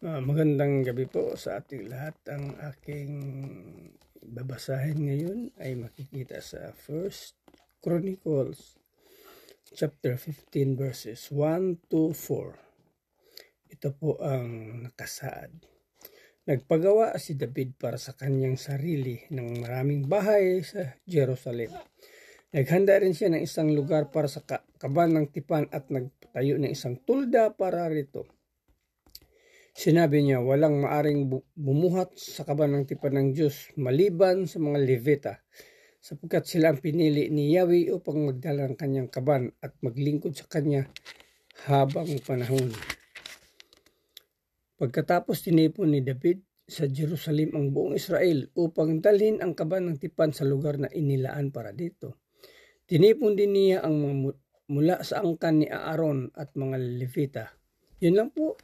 Magandang gabi po sa ating lahat. Ang aking babasahin ngayon ay makikita sa 1 Chronicles chapter 15 verses 1 to 4. Ito po ang nakasaad. Nagpagawa si David para sa kanyang sarili ng maraming bahay sa Jerusalem. Naghanda rin siya ng isang lugar para sa kaban ng tipan at nagtayo ng isang tulda para rito. Sinabi niya, walang maaring bumuhat sa kaban ng tipan ng Diyos maliban sa mga Levita, sapagkat sila ang pinili ni Yahweh upang magdala ng kanyang kaban at maglingkod sa kanya habang panahon. Pagkatapos tinipon ni David sa Jerusalem ang buong Israel upang dalhin ang kaban ng tipan sa lugar na inilaan para dito. Tinipon din niya ang mula sa angkan ni Aaron at mga Levita. Yun lang po.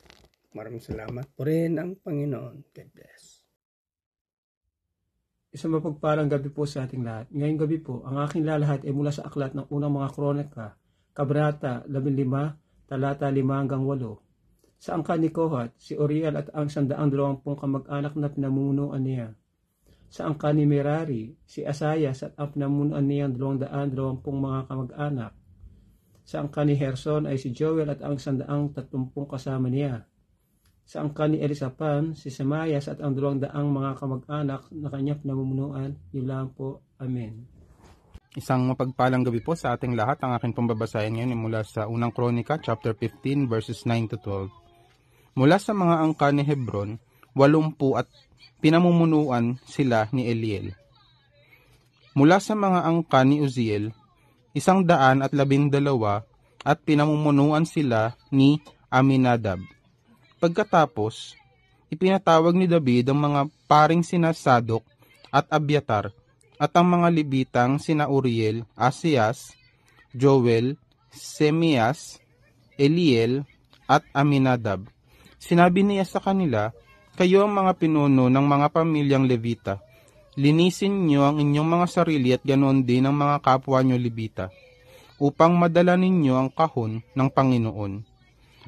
Maraming salamat po rin ang Panginoon. God bless. Isang mapagpalang gabi po sa ating lahat. Ngayong gabi po, ang aking lalahat ay mula sa aklat ng unang mga kronika, kabanata 15, talata 5 hanggang 8. Sa angkan ni Kohat, si Uriel at ang 120 kamag-anak na pinamumunuan niya. Sa angkan ni Merari, si Asayas at ang pinamunuan niyang 220 mga kamag-anak. Sa angkan ni Herson ay si Joel at ang 130 kasama niya. Sa angkan ni Elisapan, si Semayas at ang 200 mga kamag-anak na kanyang pinamumunuan. Yun lang po. Amen. Isang mapagpalang gabi po sa ating lahat. Ang aking pambabasahin ngayon ay mula sa unang kronika, chapter 15, verses 9 to 12. Mula sa mga angkan ni Hebron, 80 at pinamumunuan sila ni Eliel. Mula sa mga angkan ni Uziel, 112 at pinamumunuan sila ni Aminadab. Pagkatapos, ipinatawag ni David ang mga paring sina Sadok at Abiatar at ang mga Libitang sina Uriel, Asias, Joel, Semias, Eliel at Aminadab. Sinabi niya sa kanila, kayo ang mga pinuno ng mga pamilyang Levita. Linisin niyo ang inyong mga sarili at ganoon din ang mga kapwa niyo Levita, upang madala ninyo ang kahon ng Panginoon,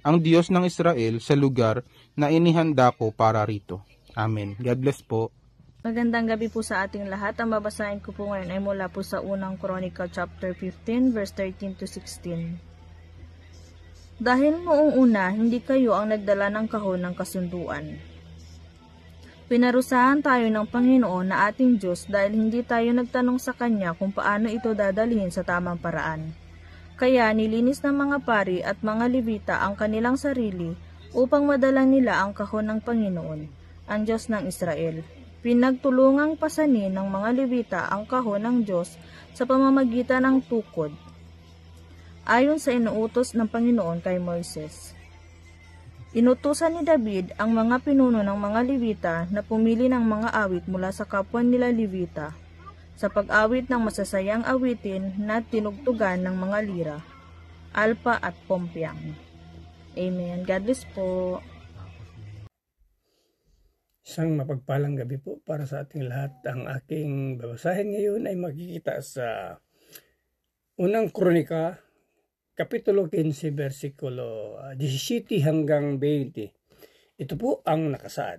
ang Diyos ng Israel, sa lugar na inihanda ko para rito. Amen. God bless po. Magandang gabi po sa ating lahat. Ang babasahin ko po ngayon ay mula po sa unang Chronicle chapter 15 verse 13 to 16. Dahil noong una, hindi kayo ang nagdala ng kahon ng kasunduan. Pinarusahan tayo ng Panginoon na ating Diyos dahil hindi tayo nagtanong sa Kanya kung paano ito dadalhin sa tamang paraan. Kaya nilinis ng mga pari at mga Levita ang kanilang sarili upang madala nila ang kahon ng Panginoon, ang Diyos ng Israel. Pinagtulungang pasanin ng mga Levita ang kahon ng Diyos sa pamamagitan ng tukod, ayon sa inuutos ng Panginoon kay Moises. Inutusan ni David ang mga pinuno ng mga Levita na pumili ng mga awit mula sa kapwa nila Levita, sa pag-awit ng masasayang awitin na tinugtugan ng mga lira, alpa at pompyang. Amen. God bless po. Isang mapagpalang gabi po para sa ating lahat. Ang aking babasahin ngayon ay makikita sa unang kronika, kapitulo 15, versikulo 17 hanggang 20. Ito po ang nakasaad.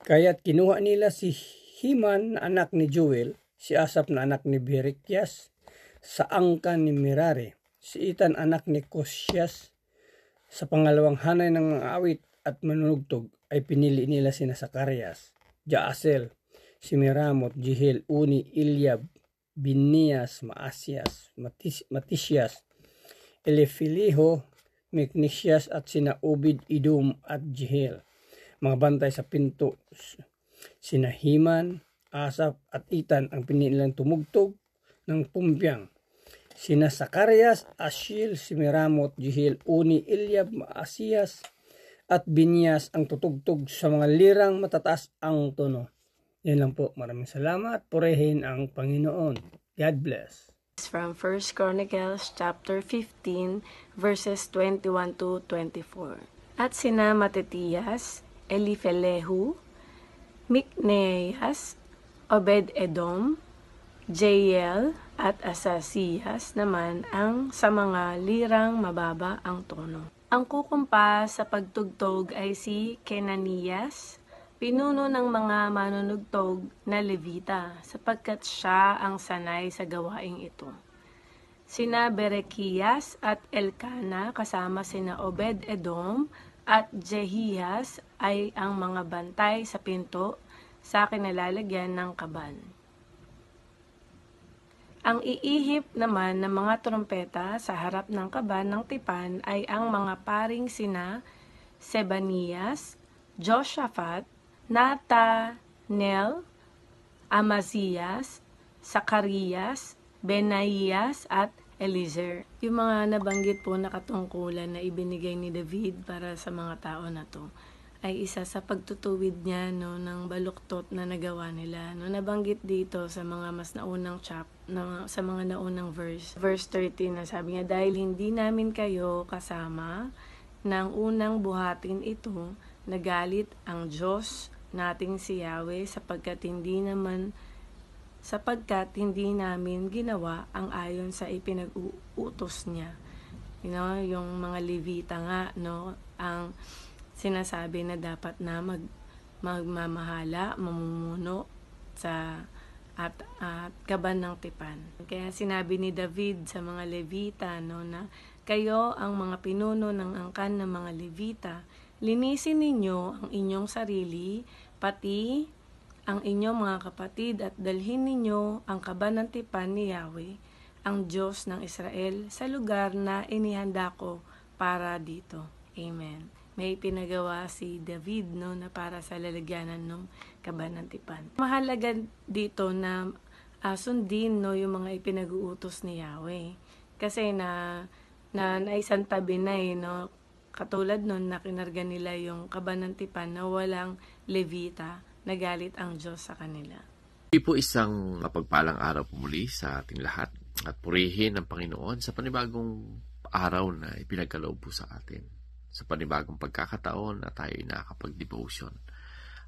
Kaya't kinuha nila si Himan na anak ni Joel, si Asap na anak ni Berekyas, sa angkan ni Merari, si Itan anak ni Kosyas. Sa pangalawang hanay ng mga awit at manunugtog ay pinili nila sina Sakarias, Jaasel, Simiramot, Jihel, Uni, Eliab, Binias, Maasias, Matisyas, Elefiliho, Miknisyas at sina Obed, Idum at Jihel. Mga bantay sa pinto, sina Himan, Asap at Itan ang pinilang tumugtog ng pumpyang. Sina Sakarias, Asiel, Simiramot, Jihel, Uni, Eliab, Maasias at Binias ang tutugtog sa mga lirang matataas ang tono. Yan lang po. Maraming salamat. Purihin ang Panginoon. God bless. From 1 Chronicles chapter 15 verses 21 to 24. At sina Matitiyas, Elifelehu, Mikneyas, Obed-Edom, Jeiel at Asasiyas naman ang sa mga lirang mababa ang tono. Ang kukumpa sa pagtugtog ay si Kenanias, pinuno ng mga manunugtog na Levita, sapagkat siya ang sanay sa gawaing ito. Sina Berekias at Elkana kasama sina Obed-edom at Jehiyas ay ang mga bantay sa pinto sa kinalalagyan ng kaban. Ang iihip naman ng mga trompeta sa harap ng kaban ng tipan ay ang mga paring sina Sebanias, Joshaphat, Natanel, Amazias, Sakarias, Benaias at Eliezer. Yung mga nabanggit po na katungkulan na ibinigay ni David para sa mga tao na to ay isa sa pagtutuwid niya ng baluktot na nagawa nila. Nabanggit dito sa mga mas naunang sa mga naunang verse 13 na sabi niya, dahil hindi namin kayo kasama ng unang buhatin ito, nagalit ang Diyos nating si Yahweh sapagkat hindi namin ginawa ang ayon sa ipinag-uutos niya. Yung mga Levita nga, ang sinasabi na dapat na magmamahala, mamumuno at kaban ng tipan. Kaya sinabi ni David sa mga Levita na kayo ang mga pinuno ng angkan ng mga Levita, linisin ninyo ang inyong sarili, pati ang inyong mga kapatid at dalhin ninyo ang kaban ng tipan ni Yahweh, ang Diyos ng Israel, sa lugar na inihanda ko para dito. Amen. May pinagawa si David na para sa lalagyanan ng kaban ng tipan. Mahalaga dito na sundin yung mga ipinag-uutos ni Yahweh. Kasi na naisantabi na katulad na kinarga nila yung kaban ng tipan na walang Levita, nagalit ang Diyos sa kanila. Ito po isang mapagpalang araw po muli sa ating lahat at purihin ang Panginoon sa panibagong araw na ipinagkaloob po sa atin. Sa panibagong pagkakataon na tayo ay nakakapag-devotion.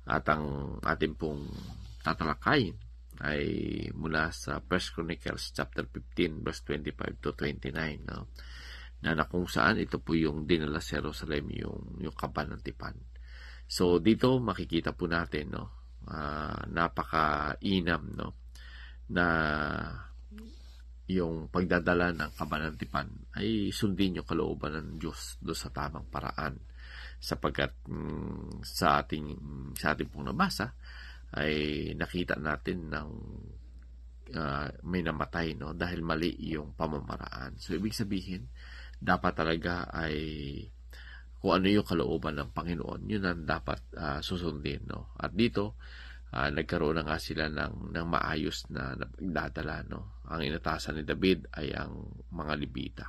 At ang ating pong tatalakayin ay mula sa 1 Chronicles chapter 15 verse 25 to 29, na kung saan ito po yung dinala sa Jerusalem yung kaban ng tipan. So dito makikita po natin napaka-inam na yung pagdadala ng kaban ng tipan ay sundin yung kalooban ng Diyos doon sa tamang paraan, sapagkat sa ating pong nabasa ay nakita natin ng may namatay dahil mali yung pamamaraan. So ibig sabihin dapat talaga ay kung ano yung kalooban ng Panginoon, yun ang dapat susundin. At dito nagkaroon na nga sila ng maayos na pagdadala. Ang inatasan ni David ay ang mga Levita.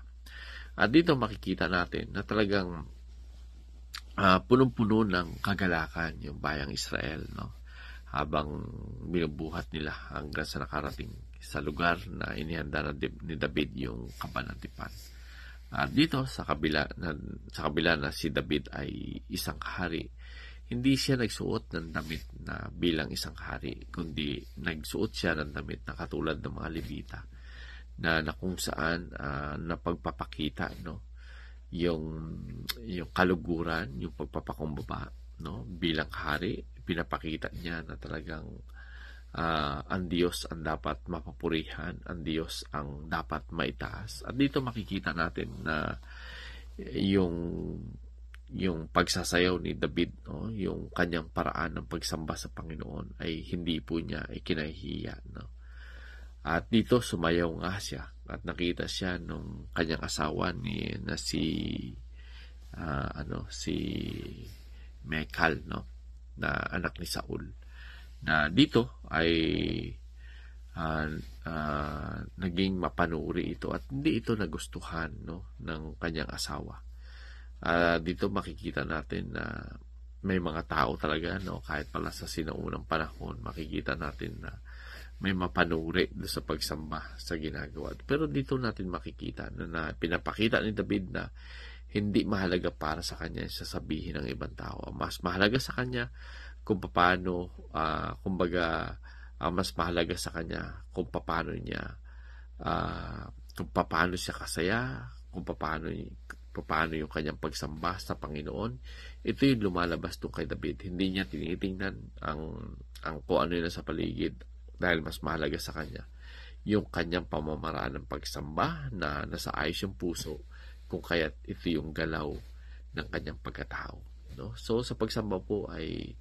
At dito makikita natin na talagang punong-puno ng kagalakan yung bayang Israel, habang binubuhat nila hanggang sa nakarating sa lugar na inihanda ni David yung kaban ng tipan. At dito sa kabila na si David ay isang hari, hindi siya nagsuot ng damit na bilang isang hari, kundi nagsuot siya ng damit na katulad ng mga Levita, na kung saan napagpapakita yung kaluguran, yung pagpapakumbaba bilang hari. Pinapakita niya na talagang ang Diyos ang dapat mapapurihan, ang Diyos ang dapat maitaas. At dito makikita natin na yung pagsasayaw ni David, yung kanyang paraan ng pagsamba sa Panginoon ay hindi po niya ikinahihiya. At dito sumayaw nga siya at nakita siya nung kanyang asawa na si Michal, na anak ni Saul. Na dito ay naging mapanuri ito at hindi ito nagustuhan ng kanyang asawa. Dito makikita natin na may mga tao talaga, kahit pala sa sinaunang panahon, makikita natin na may mapanuri doon sa pagsamba sa ginagawa. Pero dito natin makikita na pinapakita ni David na hindi mahalaga para sa kanya yung sasabihin ng ibang tao. Mas mahalaga sa kanya kung paano, mas mahalaga sa kanya kung paano siya kasaya, kung paano paano yung kanyang pagsamba sa Panginoon, ito yung lumalabas doon kay David. Hindi niya tinitingnan ang kung ano yun sa paligid dahil mas mahalaga sa kanya yung kanyang pamamaraan ng pagsamba na nasa ayos yung puso, kung kaya't ito yung galaw ng kanyang pagkatao. No? So sa pagsamba po ay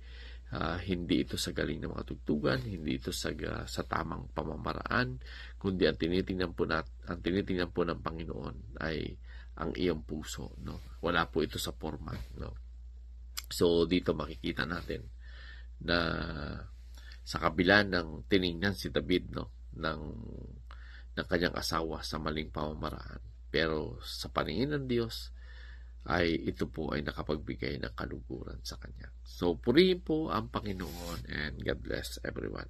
hindi ito sa galing ng mga tugtugan, hindi ito sa tamang pamamaraan, kundi ang tinitingnan po ng Panginoon ay ang iyong puso, no? Wala po ito sa format, no? So dito makikita natin na sa kabila ng tiningnan si David, no, ng kanyang asawa sa maling pamamaraan, pero sa paningin ng Diyos ay ito po ay nakapagbigay ng kaluguran sa kanya. So purihin po ang Panginoon, and God bless everyone.